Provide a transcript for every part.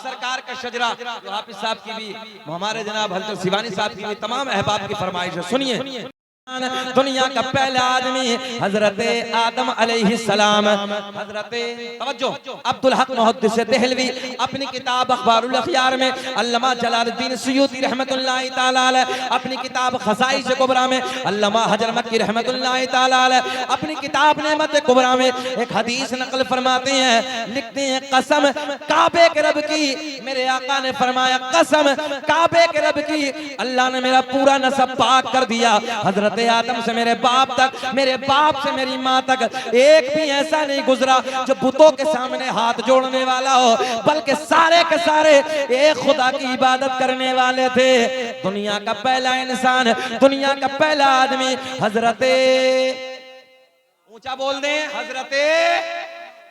सरकार का शजरा जो हाफिज साहब की भी, हमारे जनाब हजरत शिवानी साहब की भी तमाम अहबाब की फरमाइश है। सुनिए, दुनिया का पहला आदमी हजरत आदम अलैहिस्सलाम, हजरत तवज्जो अब्दुल हक मुहद्दिस देहलवी अपनी किताब अखबारुल अखयार में, अल्लामा जलालुद्दीन सुयूती रहमतुल्लाहि तआला अलैह अपनी किताब खसाइस कुबरा में, अल्लामा हजर मक्की रहमतुल्लाहि तआला अलैह अपनी किताब नेमत कुबरा में एक हदीस नकल फरमाते हैं, लिखते हैं कसम काबे के रब की, मेरे आका ने फरमाया कसम काबे के रब की, अल्लाह ने मेरा पूरा नसब पाक कर दिया। हजरत आदम से मेरे बाप तक, मेरे बाप से मेरी माँ तक एक भी ऐसा नहीं गुजरा जो बुतों के सामने हाथ जोड़ने वाला हो, बल्कि सारे के सारे एक खुदा की इबादत करने वाले थे। दुनिया का पहला इंसान, दुनिया का पहला आदमी हजरत, ऊंचा बोल दें, हजरत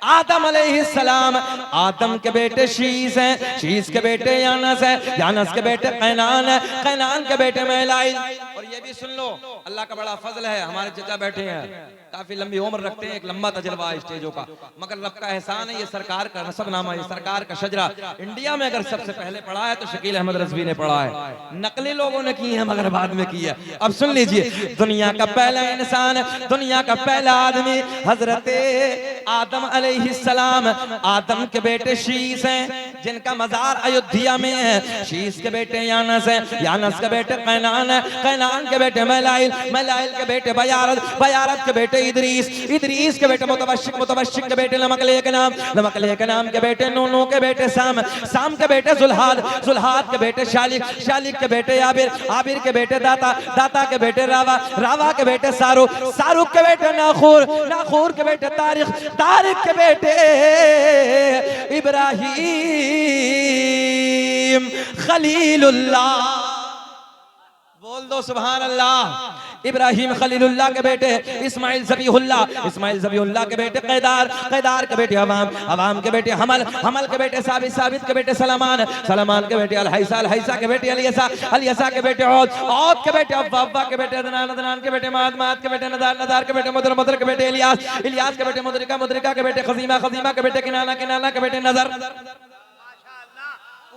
आदम अलैहिस्सलाम। आदम के बेटे शीस हैं, शीस के बेटे यानस हैं, यानस के बेटे कैनान हैं, कैनान के बेटे महलाइल। और ये भी सुन लो, अल्लाह का बड़ा फजल है, हमारे चचा बैठे हैं, काफी लंबी उम्र रखते हैं, एक लंबा तजर्बा है स्टेजों का, मगर रब का एहसान है, ये सरकार का नसबनामा, ये सरकार का शजरा इंडिया में अगर सबसे पहले पढ़ा है तो शकील अहमद रज़वी ने पढ़ा है। नकली लोगों ने की है मगर बाद में की है। अब सुन लीजिए, दुनिया का पहला इंसान, दुनिया का पहला आदमी हजरत आदम अलैहिस्सलाम। आदम के बेटे शीस हैं जिनका मजार अयोध्या में है, शीस के बेटे यानस हैं, यानस के बेटे कैनान है, कैनान के बेटे महलाइल, महलाइल के बेटे बयारत, बयारत के बेटे इदरीस, इदरीस के बेटे मुतवश्शिक, मुतवश्शिक के बेटे लमकले के नाम, लमकले के नाम के बेटे नूनू के बेटे साम, साम के बेटे जुल्हाद, जुल्हाद के बेटे शालिक, शालिक के बेटे आबिर, आबिर के बेटे दाता, दाता के बेटे रावा, रावा के बेटे सारुक, सारुक के बेटे नाखूर, नाखूर के बेटे तारिक, तारिक के बेटे इब्राहीम खलीलुल्लाह। बोल दो सुभान अल्लाह। इब्राहिम खलीलुल्लाह के बेटे इस्माइल ज़बीहुल्लाह, इस्माइल ज़बीहुल्लाह के बेटे कैदार, कैदार के बेटे अवाम, अवाम के बेटे हमल, हमल के बेटे साबित, साबित के बेटे सलमान, सलमान के बेटे अलहैसा, अलहैसा के बेटे अलियसा, अलियसा के बेटे औद, औद के बेटे अव्वा, अव्वा के बेटे अदनान, अदनान के बेटे माद, माद के बेटे नदार, नदार के बेटे मुदर, मुदर के बेटे इलियास, इलियास के बेटे मुदरिका, मुदरिका के बेटे खजीमा, खजीमा के बेटे किनाना, किनाना के बेटे नजर।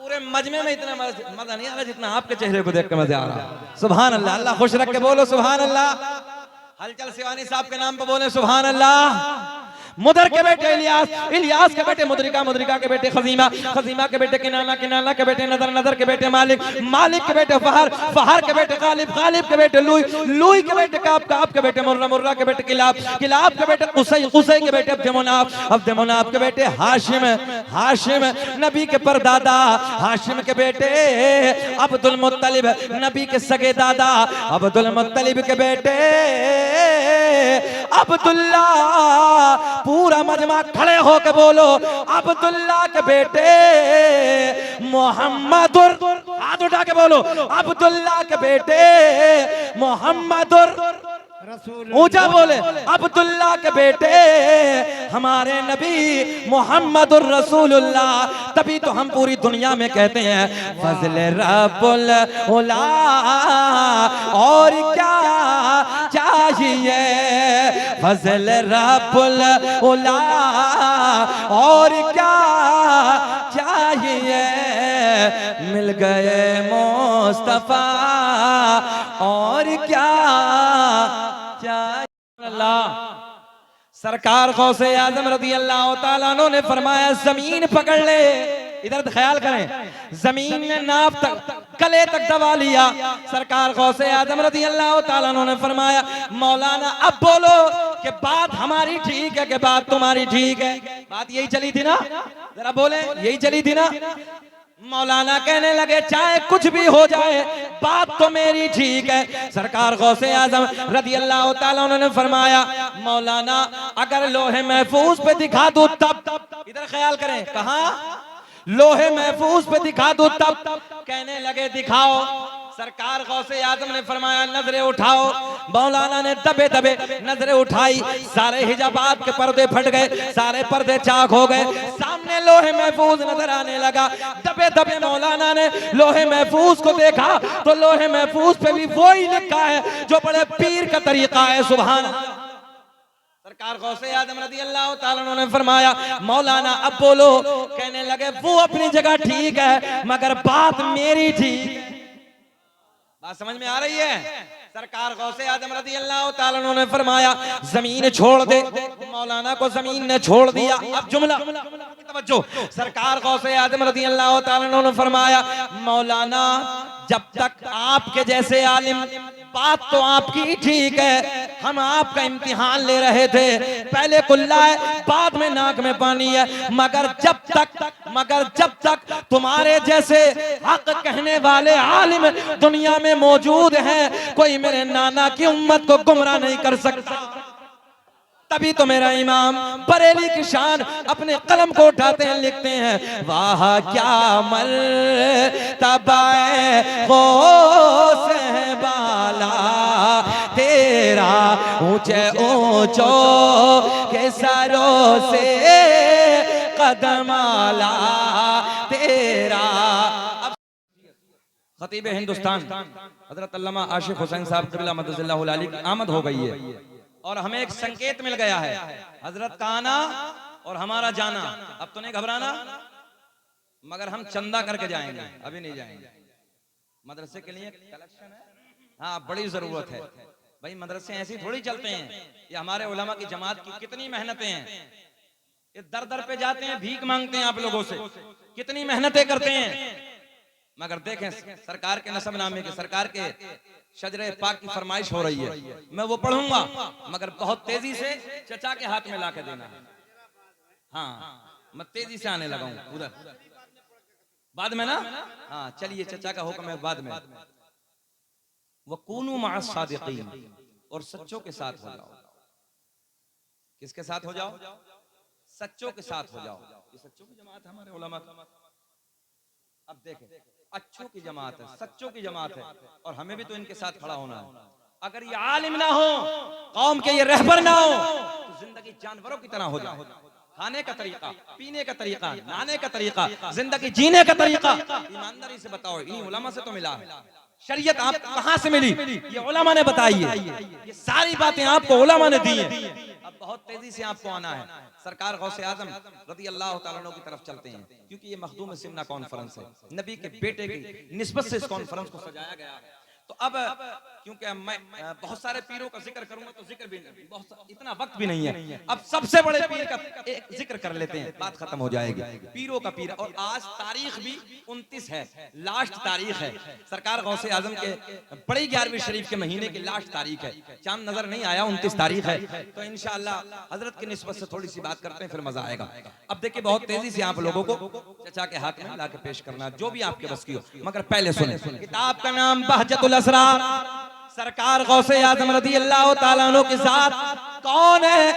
पूरे मजमे में इतना मजा नहीं आ रहा जितना आपके चेहरे को देख के मजा आ रहा। सुभान अल्लाह, अल्लाह खुश रख के बोलो सुभान अल्लाह। हलचल शिवानी साहब के नाम पे बोले सुभान अल्लाह। मुदर के बेटे इलियास, इलियास के बेटे मुदरिका, मुदरिका के बेटे खजीमा, खजीमा के बेटे किनाना, किनाना के बेटे नदर, नदर के बेटे मालिक, मालिक के बेटे फहर, फहर के बेटे गालिब, गालिब के बेटे लुई, लुई के बेटे काब, काब के बेटे मुर्रा, मुर्रा के बेटे किलाब, किलाब के बेटे कुसै, कुसै के बेटे अब्द मुनाफ, अब्द मुनाफ के बेटे हाशिम, हाशिम नबी के परदादा, हाशिम के बेटे अब्दुल मुत्तलिब, नबी के सगे दादा, अब्दुल मुत्तलिब के बेटे अब्दुल्ला। पूरा मजमा खड़े होकर बोलो, अब्दुल्ला के बेटे मोहम्मदुर, हाथ उठा के बोलो, अब्दुल्ला के बेटे मोहम्मदुर, ऊंचा बोले, अब्दुल्ला के बेटे हमारे नबी मोहम्मदुर रसूलुल्लाह। तभी तो हम पूरी दुनिया में कहते हैं फजल रब्बुल उला, और क्या चाहिए, फजल रब्बुल उला, और क्या चाहिए, मिल गए मुस्तफा, और क्या अल्लाह। सरकार गौसे आजम रज़ी अल्लाह तआला अन्हु ने फरमाया जमीन पकड़ ले, इधर ख्याल करें, जमीन ने नाप तक कले तक दबा लिया। सरकार गौसे आजम रज़ी अल्लाह तआला अन्हु ने फरमाया मौलाना अब बोलो कि बात हमारी ठीक है कि बात तुम्हारी ठीक है। बात यही चली थी ना, जरा बोले, यही चली थी ना। मौलाना कहने लगे चाहे कुछ भी हो जाए बात तो मेरी ठीक है। सरकार गौसे आजम रज़ी अल्लाह तआला उन्होंने फरमाया मौलाना अगर लोहे महफूज पे दिखा दूं तब, इधर ख्याल करें, कहा लोहे महफूज पे दिखा दूं तब, कहने लगे दिखाओ। सरकार गौसे आजम ने फरमाया नजरें उठाओ। मौलाना ने दबे दबे नजरें उठाई, सारे हिजाबात के पर्दे फट गए, सारे पर्दे चाक हो गए, सामने लोहे महफूज नजर आने लगा। दबे दबे मौलाना ने लोहे महफूज को देखा तो लोहे महफूज पे भी वही लिखा है जो बड़े पीर का तरीका है। सुभान सरकार गौसे आजम रज़ी अल्लाह ताला अन्हु ने फरमाया मौलाना अब बोलो। कहने लगे वो अपनी जगह ठीक है मगर बात मेरी ठीक है। बात समझ में आ रही है? सरकार गौसे आजम रज़ी अल्लाह ताला अन्हु ने फरमाया जमीन छोड़ दे। मौलाना को जमीन ने छोड़ दिया। अब जुमला तवज्जो, सरकार गौसे आजम रज़ी अल्लाह ताला अन्हु ने फरमाया मौलाना जब तक आपके जैसे आलिम, बात तो आपकी ठीक है, हम आपका इम्तिहान ले रहे थे, पहले कुल्ला है बाद में नाक में पानी है, मगर जब तक तुम्हारे जैसे हक कहने वाले आलिम दुनिया में मौजूद हैं, कोई मेरे नाना की उम्मत को गुमराह नहीं कर सकता। तभी तो मेरा इमाम बरेली की शान अपने कलम को उठाते हैं, लिखते हैं वाह क्या मर्तबाए गौस है बाला तेरा, ऊंचे ऊंचो के सरों से कदम आला तेरा। खतीब हिंदुस्तान हजरत अल्लामा आशिक हुसैन साहब क़िबला मददल्लाहु अलैहि की आमद हो गई है और हमें एक संकेत मिल गया है, हजरत का आना और हमारा जाना। अब तो नहीं घबराना, मगर हम चंदा करके जाएंगे, अभी नहीं जाएंगे। मदरसे के लिए कलेक्शन है, हाँ बड़ी जरूरत है भाई। मदरसे ऐसे थोड़ी चलते हैं, ये हमारे उलमा की जमात की कितनी मेहनतें हैं, ये दर दर पे जाते हैं, भीख मांगते हैं आप लोगों से, कितनी मेहनतें करते हैं। मगर देखें सरकार के नसबनामे के, सरकार के शजरे पाक की फरमाइश हो रही है, मैं वो पढ़ूंगा मगर बहुत तेजी से चचा के हाथ में ला के देना है। हाँ मैं तेजी से आने लगा हूं उधर, बाद में ना, हाँ चलिए चचा का हुक्म है बाद में। वकूनु मअस सादिकीन, और सच्चों के साथ हो जाओ। किसके साथ हो जाओ? सच्चों के साथ हो जाओ। ये सच्चों की जमात है हमारे उलमा। अब देखें अच्छों की जमात है, सच्चों की जमात है, और हमें भी तो इनके साथ खड़ा होना है। अगर ये आलिम ना हो, कौम के ये रहबर ना हो, तो जिंदगी जानवरों की तरह हो जाए। खाने का तरीका, पीने का तरीका, नहाने का तरीका, जिंदगी जीने का तरीका ईमानदारी से बताओ, इन्हीं उलमा से तो मिला है। शरीयत आप कहां से मिली? ये उलमा ने बताई है, ये सारी बातें आपको उलमा ने दी हैं। अब बहुत तेजी से आपको आना है। सरकार गौसे आजम रज़ी अल्लाह ताला अन्हु की तरफ चलते हैं, क्योंकि ये मखदूम सिमना कॉन्फ्रेंस है, नबी के बेटे की निस्बत से इस कॉन्फ्रेंस को सजाया गया है। तो अब क्योंकि मैं बहुत सारे पीरों का जिक्र करूंगा तो जिक्र भी इतना वक्त भी नहीं है, अब सबसे बड़े पीर का एक जिक्र कर लेते हैं, बात खत्म हो जाएगी। पीरों का पीर, और आज तारीख भी 29 है, लास्ट तारीख है। सरकार गौसे आजम के बड़ी 11वीं शरीफ के महीने की लास्ट तारीख है, चांद नजर नहीं आया, 29 तारीख है। तो इंशाअल्लाह हजरत की निस्बत से थोड़ी सी बात करते हैं, फिर मजा आएगा। अब देखिए बहुत तेजी से आप लोगों को चचा के हाथ में ला के पेश करना, जो भी आपके बस की हो, मगर पहले सुने। किताब का नाम बहजतुल असरार। सरकार गौसे आजम रज़ी अल्लाह ताला अन्हु के साथ कौन है?